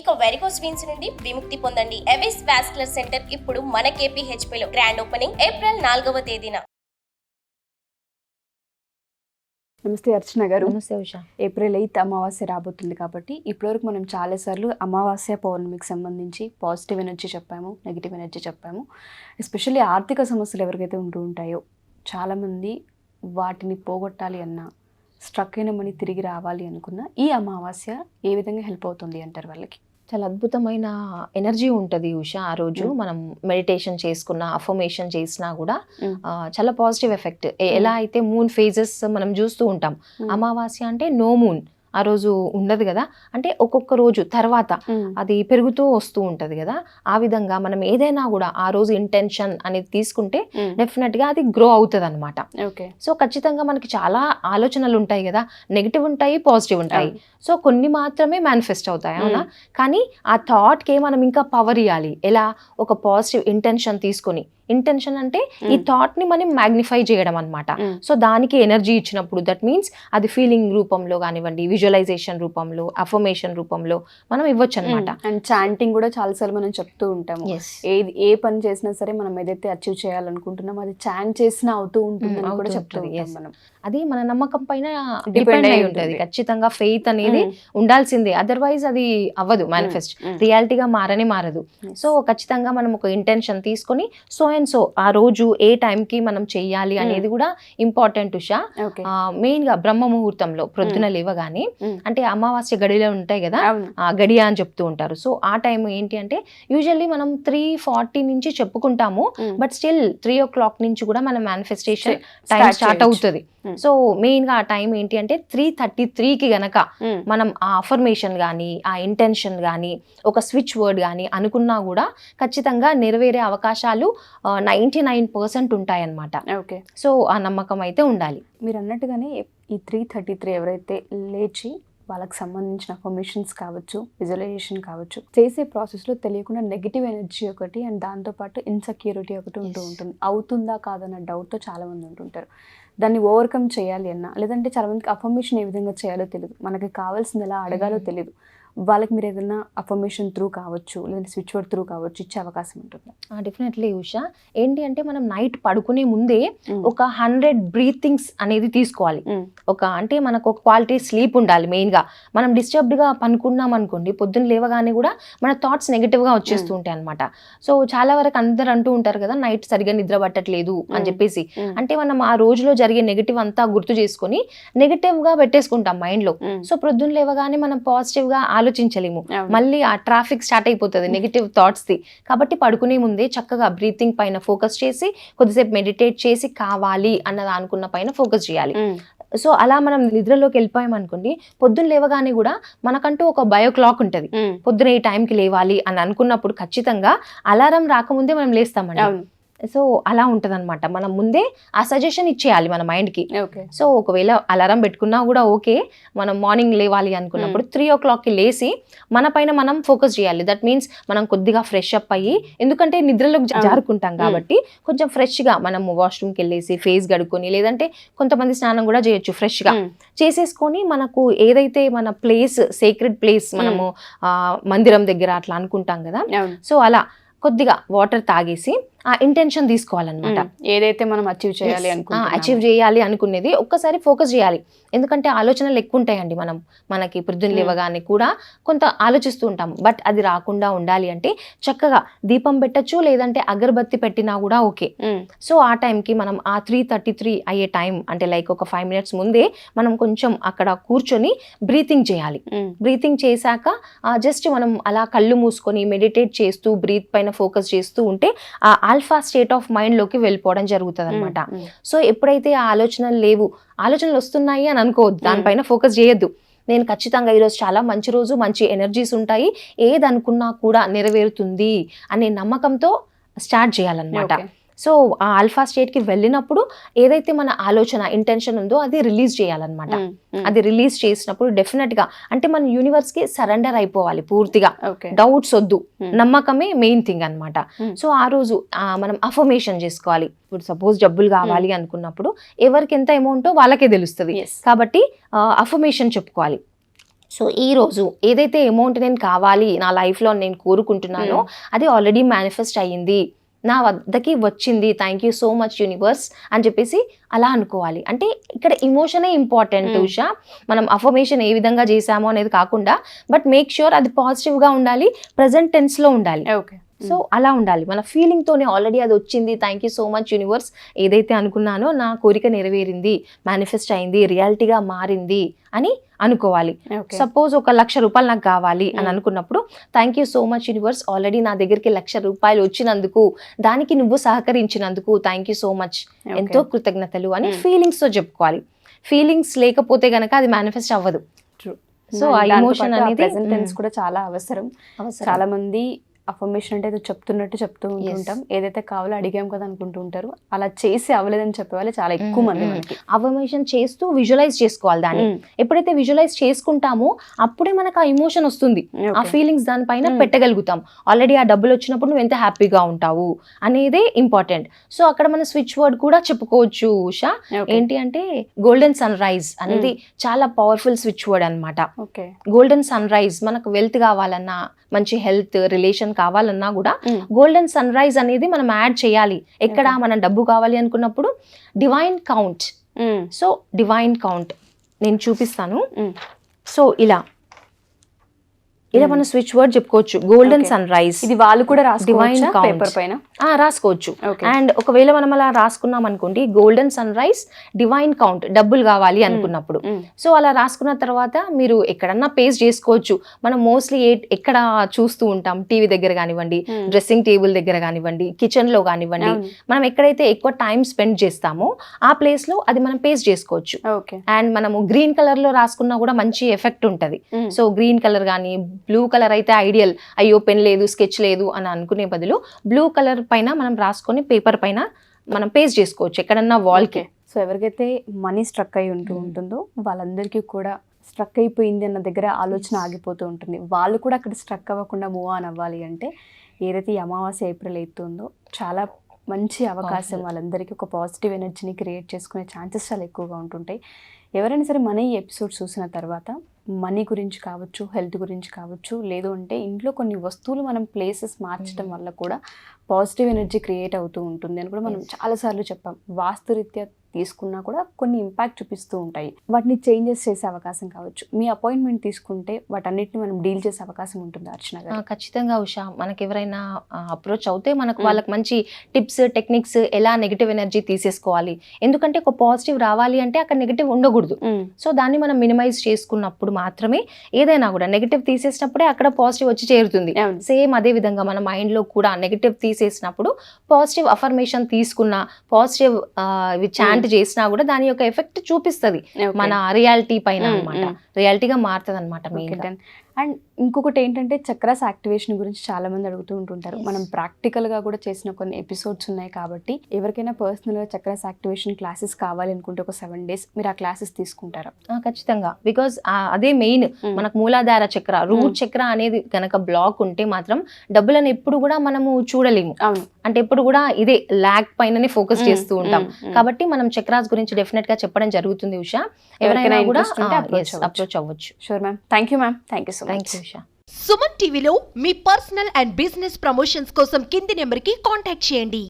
ఇక varicose veins నుండి విముక్తి పొందండి. ఎవిస్ వాస్కులర్ సెంటర్ ఇప్పుడు మన KPHP లో గ్రాండ్ ఓపెనింగ్ ఏప్రిల్ 4వ తేదీన. నమస్తే అర్చన గారు. నమస్తే ఉషా. ఏప్రిల్ 8 అమావాస్య రాబోతుంది కాబట్టి ఇప్పటివరకు మనం చాలాసార్లు అమావాస్య పౌర్ణమికి సంబంధించి పాజిటివ్ ఎనర్జీ చెప్పాము, నెగిటివ్ ఎనర్జీ చెప్పాము. ఎస్పెషల్లీ ఆర్థిక సమస్యలు ఎవరికైతే ఉంటూ ఉంటాయో చాలామంది వాటిని పోగొట్టాలి అన్నా, స్ట్రక్ అయిన మనీ తిరిగి రావాలి అనుకున్నా ఈ అమావాస్య ఏ విధంగా హెల్ప్ అవుతుంది అంటారు వాళ్ళకి? చాలా అద్భుతమైన ఎనర్జీ ఉంటుంది ఉషా. ఆ రోజు మనం మెడిటేషన్ చేసుకున్న, అఫర్మేషన్ చేసినా కూడా చాలా పాజిటివ్ ఎఫెక్ట్. ఎలా అయితే మూన్ ఫేజెస్ మనం చూస్తూ ఉంటాం, అమావాస్య అంటే నో మూన్ ఆ రోజు ఉండదు కదా, అంటే ఒక్కొక్క రోజు తర్వాత అది పెరుగుతూ వస్తూ ఉంటది కదా. ఆ విధంగా మనం ఏదైనా కూడా ఆ రోజు ఇంటెన్షన్ అనేది తీసుకుంటే డెఫినెట్ గా అది గ్రో అవుతుంది అనమాట. సో ఖచ్చితంగా మనకి చాలా ఆలోచనలు ఉంటాయి కదా, నెగిటివ్ ఉంటాయి, పాజిటివ్ ఉంటాయి. సో కొన్ని మాత్రమే మేనిఫెస్ట్ అవుతాయి, అవునా? కానీ ఆ థాట్ కి మనం ఇంకా పవర్ ఇవ్వాలి. ఎలా? ఒక పాజిటివ్ ఇంటెన్షన్ తీసుకొని, ఇంటెన్షన్ అంటే ఈ థాట్ ని మనం మ్యాగ్నిఫై చేయడం అనమాట. సో దానికి ఎనర్జీ ఇచ్చినప్పుడు దట్ మీన్స్ అది ఫీలింగ్ రూపంలో కానివ్వండి, విజువలైజేషన్ రూపంలో, అఫర్మేషన్ రూపంలో మనం ఇవ్వచ్చు అనమాట. అండ్ చాంటింగ్ కూడా చాలాసార్లు మనం చెప్తూ ఉంటాము. ఏ పని చేసినా సరే మనం ఏదైతే అచీవ్ చేయాలనుకుంటున్నామో అది చాంట్ చేసినా అవుతూ ఉంటుంది అని కూడా చెప్తూ ఉంటాం మనం. అది మన నమ్మకం పైన డిపెండ్ అయి ఉంటుంది. ఖచ్చితంగా ఫెయిత్ అనేది ఉండాల్సిందే, అదర్వైజ్ అది అవ్వదు మేనిఫెస్ట్, రియాలిటీగా మారదు. సో ఖచ్చితంగా మనం ఒక ఇంటెన్షన్ తీసుకొని సో అండ్ సో ఆ రోజు ఏ టైంకి మనం చెయ్యాలి అనేది కూడా ఇంపార్టెంట్ ఉషా. మెయిన్ గా బ్రహ్మ ముహూర్తంలో ప్రొద్దున లేవగానే, అంటే అమావాస్య గడిలో ఉంటాయి కదా, గడియ అని చెప్తూ ఉంటారు. సో ఆ టైం ఏంటి అంటే యూజువల్లీ మనం 3:40 నుంచి చెప్పుకుంటాము, బట్ స్టిల్ 3 o'clock నుంచి కూడా మన మేనిఫెస్టేషన్ టైం స్టార్ట్ అవుతుంది. సో మెయిన్ గా ఆ టైం ఏంటి అంటే 3:33కి గనక మనం ఆ అఫర్మేషన్ గానీ, ఆ ఇంటెన్షన్ గానీ, ఒక స్విచ్ వర్డ్ గానీ అనుకున్నా కూడా ఖచ్చితంగా నెరవేరే అవకాశాలు 99% ఉంటాయన్నమాట. సో ఆ నమ్మకం అయితే ఉండాలి. మీరు అన్నట్టుగానే ఈ 3:33 ఎవరైతే లేచి వాళ్ళకి సంబంధించిన అఫర్మేషన్స్ కావచ్చు, విజువలైజేషన్ కావచ్చు, చేసే ప్రాసెస్లో తెలియకుండా నెగిటివ్ ఎనర్జీ ఒకటి అండ్ దాంతోపాటు ఇన్సెక్యూరిటీ ఒకటి ఉంటుంది. అవుతుందా కాదన్న డౌట్తో చాలామంది ఉంటుంటారు. దాన్ని ఓవర్కమ్ చేయాలి అన్నా, లేదంటే చాలామందికి అఫర్మేషన్ ఏ విధంగా చేయాలో తెలియదు, మనకి కావాల్సింది ఎలా అడగాలో తెలియదు. వాళ్ళకి మీరు ఏదైనా అఫర్మేషన్ త్రూ కావచ్చు, లేదంటే స్విచ్ వర్డ్ త్రూ కావచ్చు ఇచ్చే అవకాశం ఉంటుంది? డెఫినెట్లీ ఉషా. ఏంటి అంటే మనం నైట్ పడుకునే ముందే ఒక 100 బ్రీతింగ్స్ అనేది తీసుకోవాలి. అంటే మనకు ఒక క్వాలిటీ స్లీప్ ఉండాలి. మెయిన్ గా మనం డిస్టర్బ్డ్ గా పనుకున్నాం అనుకోండి, పొద్దున్న లేవగానే కూడా మన థాట్స్ నెగిటివ్ గా వచ్చేస్తూ ఉంటాయి అనమాట. సో చాలా వరకు అందరు అంటూ ఉంటారు కదా, నైట్ సరిగా నిద్ర పట్టట్లేదు అని చెప్పేసి. అంటే మనం ఆ రోజులో జరిగే నెగిటివ్ అంతా గుర్తు చేసుకొని నెగిటివ్ గా పెట్టేసుకుంటాం మైండ్ లో. సో పొద్దున్న లేవగానే మనం పాజిటివ్ గా ఆలోచించలేము, మళ్ళీ ఆ ట్రాఫిక్ స్టార్ట్ అయిపోతుంది నెగిటివ్ థాట్స్ ది. కాబట్టి పడుకునే ముందే చక్కగా బ్రీతింగ్ పైన ఫోకస్ చేసి, కొద్దిసేపు మెడిటేట్ చేసి, కావాలి అన్నది అనుకున్న పైన ఫోకస్ చేయాలి. సో అలా మనం నిద్రలోకి వెళ్ళిపోయాం అనుకోండి, పొద్దున్న లేవగానే కూడా మనకంటూ ఒక బయో క్లాక్ ఉంటుంది. పొద్దున ఈ టైంకి లేవాలి అని అనుకున్నప్పుడు ఖచ్చితంగా అలారం రాకముందే మనం లేస్తామండి. సో అలా ఉంటది అనమాట. మనం ముందే ఆ సజెషన్ ఇచ్చేయాలి మన మైండ్ కి. సో ఒకవేళ అలారం పెట్టుకున్నా కూడా ఓకే, మనం మార్నింగ్ లేవాలి అనుకున్నప్పుడు 3 o'clockకి లేసి మన పైన మనం ఫోకస్ చేయాలి. దట్ మీన్స్ మనం కొద్దిగా ఫ్రెష్ అప్ అయ్యి, ఎందుకంటే నిద్రలోకి జారుకుంటాం కాబట్టి కొంచెం ఫ్రెష్ గా మనం వాష్రూమ్కి వెళ్ళేసి ఫేస్ గడుకొని, లేదంటే కొంతమంది స్నానం కూడా చేయొచ్చు ఫ్రెష్ గా చేసేసుకొని, మనకు ఏదైతే మన ప్లేస్, సేక్రెడ్ ప్లేస్, మనము మందిరం దగ్గర అట్లా అనుకుంటాం కదా, సో అలా కొద్దిగా వాటర్ తాగేసి ఆ ఇంటెన్షన్ తీసుకోవాలన్నమాట. ఏదైతే మనం అచీవ్ చేయాలి అనుకునేది ఒక్కసారి ఫోకస్ చేయాలి. ఎందుకంటే ఆలోచనలు ఎక్కువ ఉంటాయండి. మనకి పొద్దున్న లేవగానే కూడా కొంత ఆలోచిస్తూ ఉంటాం, బట్ అది రాకుండా ఉండాలి అంటే చక్కగా దీపం పెట్టచ్చు, లేదంటే అగరబత్తి పెట్టినా కూడా ఓకే. సో ఆ టైంకి మనం ఆ 3:33 అయ్యే టైం అంటే లైక్ ఒక 5 minutes ముందే మనం కొంచెం అక్కడ కూర్చొని బ్రీతింగ్ చేయాలి. బ్రీతింగ్ చేశాక జస్ట్ మనం అలా కళ్ళు మూసుకొని మెడిటేట్ చేస్తూ బ్రీత్ పైన ఫోకస్ చేస్తూ ఉంటే ఆ ఆల్ఫా స్టేట్ ఆఫ్ మైండ్ లోకి వెళ్ళిపోవడం జరుగుతుంది అనమాట. సో ఎప్పుడైతే ఆ ఆలోచనలు వస్తున్నాయి అని అనుకోవద్దు, దానిపైన ఫోకస్ చేయొద్దు. నేను ఖచ్చితంగా ఈరోజు చాలా మంచి రోజు, మంచి ఎనర్జీస్ ఉంటాయి, ఏదనుకున్నా కూడా నెరవేరుతుంది అనే నమ్మకంతో స్టార్ట్ చేయాలన్నమాట. సో ఆ ఆల్ఫా స్టేట్కి వెళ్ళినప్పుడు ఏదైతే మన ఆలోచన, ఇంటెన్షన్ ఉందో అది రిలీజ్ చేయాలన్నమాట. అది రిలీజ్ చేసినప్పుడు డెఫినెట్గా అంటే మన యూనివర్స్కి సరెండర్ అయిపోవాలి పూర్తిగా. డౌట్స్ వద్దు, నమ్మకమే మెయిన్ థింగ్ అనమాట. సో ఆ రోజు మనం అఫర్మేషన్ చేసుకోవాలి. ఇప్పుడు సపోజ్ డబ్బులు కావాలి అనుకున్నప్పుడు ఎవరికి ఎంత అమౌంటో వాళ్ళకే తెలుస్తుంది కాబట్టి అఫర్మేషన్ చెప్పుకోవాలి. సో ఈ రోజు ఏదైతే అమౌంట్ నేను కావాలి నా లైఫ్లో నేను కోరుకుంటున్నానో అది ఆల్రెడీ మేనిఫెస్ట్ అయ్యింది, నా వద్దకి వచ్చింది, thank you so much universe అని చెప్పేసి అలా అనుకోవాలి. అంటే ఇక్కడ ఇమోషనే ఇంపార్టెంట్ ఉషా. మనం అఫర్మేషన్ ఏ విధంగా చేసామో అనేది కాకుండా బట్ మేక్ ష్యూర్ అది పాజిటివ్గా ఉండాలి, ప్రజెంట్ టెన్స్లో ఉండాలి. ఓకే. సో అలా ఉండాలి, మన ఫీలింగ్తోనే ఆల్రెడీ అది వచ్చింది, thank you so much universe, ఏదైతే అనుకున్నానో నా కోరిక నెరవేరింది, మేనిఫెస్ట్ అయింది, రియాలిటీగా మారింది అని అనుకోవాలి. సపోజ్ ఒక ₹1,00,000 నాకు కావాలి అని అనుకున్నప్పుడు thank you so much universe, already నా దగ్గరికి ₹1,00,000 వచ్చినందుకు, దానికి నువ్వు సహకరించినందుకు థ్యాంక్ యూ సో మచ్, ఎంతో కృతజ్ఞతలు అని ఫీలింగ్స్ తో చెప్పుకోవాలి. ఫీలింగ్స్ లేకపోతే గనక అది మేనిఫెస్ట్ అవ్వదు. సో ఆ ఎమోషన్ అనేది ప్రెజెంట్ టెన్స్ కూడా చాలా అవసరం. చాలా మంది అఫర్మేషన్ అంటే ఏదో చెప్తున్నట్టు చెప్తూ ఉంటుంటాం, ఏదైతే కావాలో అడిగాం కదా అనుకుంటూ ఉంటారు, అలా చేసి అవ్వలేదని చెప్పేవాళ్ళు చాలా ఎక్కువ మంది. మనకి అఫర్మేషన్ చేస్తూ విజువలైజ్ చేసుకోవాలి దాన్ని. ఎప్పుడైతే విజువలైజ్ చేసుకుంటామో అప్పుడే మనకు ఆ ఎమోషన్ వస్తుంది, ఆ ఫీలింగ్స్ దానిపైన పెట్టగలుగుతాం. ఆల్రెడీ ఆ డబ్బులు వచ్చినప్పుడు నువ్వు ఎంత హ్యాపీగా ఉంటావు అనేదే ఇంపార్టెంట్. సో అక్కడ మన స్విచ్ వర్డ్ కూడా చెప్పుకోవచ్చు ఉషా. ఏంటి అంటే గోల్డెన్ సన్ రైజ్ అనేది చాలా పవర్ఫుల్ స్విచ్ వర్డ్ అనమాట. గోల్డెన్ సన్ రైజ్, మనకు వెల్త్ కావాలన్నా, మంచి హెల్త్ రిలేషన్ కావాలన్నా కూడా గోల్డెన్ సన్ రైజ్ అనేది మనం యాడ్ చేయాలి. ఎక్కడ మనం డబ్బు కావాలి అనుకున్నప్పుడు divine count. So divine count నేను చూపిస్తాను. సో ఇలా మనం స్విచ్ వర్డ్ చెప్పుకోవచ్చు, గోల్డెన్ సన్ రైజ్. ఇది వాళ్ళు కూడా డివైన్ పేపర్ పైన రాసుకోవచ్చు. అండ్ ఒకవేళ మనం అలా రాసుకున్నాం అనుకోండి, golden sunrise divine count, డబ్బులు కావాలి అనుకున్నప్పుడు. సో అలా రాసుకున్న తర్వాత మీరు ఎక్కడన్నా పేస్ట్ చేసుకోవచ్చు. మనం మోస్ట్లీ ఎక్కడ చూస్తూ ఉంటాం, టీవీ దగ్గర కానివ్వండి, డ్రెస్సింగ్ టేబుల్ దగ్గర కానివ్వండి, కిచెన్ లో కానివ్వండి, మనం ఎక్కడైతే ఎక్కువ టైం స్పెండ్ చేస్తామో ఆ ప్లేస్ లో అది మనం పేస్ట్ చేసుకోవచ్చు. అండ్ మనము గ్రీన్ కలర్ లో రాసుకున్నా కూడా మంచి ఎఫెక్ట్ ఉంటది. సో గ్రీన్ కలర్ కానీ బ్లూ కలర్ అయితే ఐడియల్, అయ్యో పెన్ లేదు, స్కెచ్ లేదు అని అనుకునే బదులు బ్లూ కలర్ పైన మనం రాసుకొని పేపర్ పైన మనం పేస్ట్ చేసుకోవచ్చు ఎక్కడన్నా వాల్ కి. సో ఎవరికైతే మనీ స్ట్రక్ అయి ఉంటుందో వాళ్ళందరికీ కూడా స్ట్రక్ అయిపోయింది అన్న దగ్గర ఆలోచన ఆగిపోతూ ఉంటుంది. వాళ్ళు కూడా అక్కడ స్ట్రక్ అవ్వకుండా మూవ్ ఆన్ అవ్వాలి అంటే ఏదైతే ఈ అమావాస్య ఏప్రిల్ 8 ఉందో చాలా మంచి అవకాశం. వాళ్ళందరికీ ఒక పాజిటివ్ ఎనర్జీని క్రియేట్ చేసుకునే ఛాన్సెస్ చాలా ఎక్కువగా ఉంటుంటాయి. ఎవరైనా సరే మన ఈ ఎపిసోడ్ చూసిన తర్వాత మనీ గురించి కావచ్చు, హెల్త్ గురించి కావచ్చు, లేదు అంటే ఇంట్లో కొన్ని వస్తువులు మనం ప్లేసెస్ మార్చడం వల్ల కూడా పాజిటివ్ ఎనర్జీ క్రియేట్ అవుతూ ఉంటుంది అని కూడా మనం చాలాసార్లు చెప్పాం. వాస్తురీత్యా తీసుకున్నా కూడా కొన్ని ఇంపాక్ట్ చూపిస్తూ ఉంటాయి. వాటిని చేంజెస్ చేసే అవకాశం కావచ్చు. మీ అపాయింట్మెంట్ తీసుకుంటే వాటన్నిటిని మనం డీల్ చేసే అవకాశం ఉంటుంది అర్చన గారు. ఖచ్చితంగా ఉషా, మనకి ఎవరైనా అప్రోచ్ అవుతే మనకు వాళ్ళకి మంచి టిప్స్, టెక్నిక్స్, ఎలా నెగిటివ్ ఎనర్జీ తీసేసుకోవాలి. ఎందుకంటే ఒక పాజిటివ్ రావాలి అంటే అక్కడ నెగిటివ్ ఉండకూడదు. సో దాన్ని మనం మినిమైజ్ చేసుకున్నప్పుడు మాత్రమే ఏదైనా కూడా నెగిటివ్ తీసేసినప్పుడే అక్కడ పాజిటివ్ వచ్చి చేరుతుంది. సేమ్ అదే విధంగా మన మైండ్ లో కూడా నెగిటివ్ తీసేసినప్పుడు పాజిటివ్ అఫర్మేషన్ తీసుకున్న, పాజిటివ్ చాంట్ చేసినా కూడా దాని యొక్క ఎఫెక్ట్ చూపిస్తుంది మన రియాలిటీ పైన అనమాట. రియాలిటీగా మారుతుంది అనమాట. అండ్ ఇంకొకటి ఏంటంటే చక్రాస్ యాక్టివేషన్ గురించి చాలా మంది అడుగుతూ ఉంటుంటారు. మనం ప్రాక్టికల్ గా కూడా చేసిన కొన్ని ఎపిసోడ్స్ ఉన్నాయి కాబట్టి ఎవరికైనా పర్సనల్ గా చక్రాస్ యాక్టివేషన్ క్లాసెస్ కావాలి అనుకుంటే ఒక 7 days మీరు ఆ క్లాసెస్ తీసుకుంటారా? ఖచ్చితంగా. బికాజ్ అదే మెయిన్ మనకు మూలాధార చక్ర, రూట్ చక్ర అనేది కనుక బ్లాక్ ఉంటే మాత్రం డబ్బులను ఎప్పుడు కూడా మనము చూడలేము. అంటే ఎప్పుడు కూడా ఇదే ల్యాక్ పైననే ఫోకస్ చేస్తూ ఉంటాం. కాబట్టి మనం చక్రాస్ గురించి డెఫినెట్ గా చెప్పడం జరుగుతుంది ఉషా. ఎవరైనా కూడా అప్రోచ్ అవ్వచ్చు. Sure ma'am. Thank you ma'am. Thank you so much. Suman టీవీలో మీ పర్సనల్ అండ్ బిజినెస్ ప్రమోషన్స్ కోసం కింది నెంబర్కి కాంటాక్ట్ చేయండి.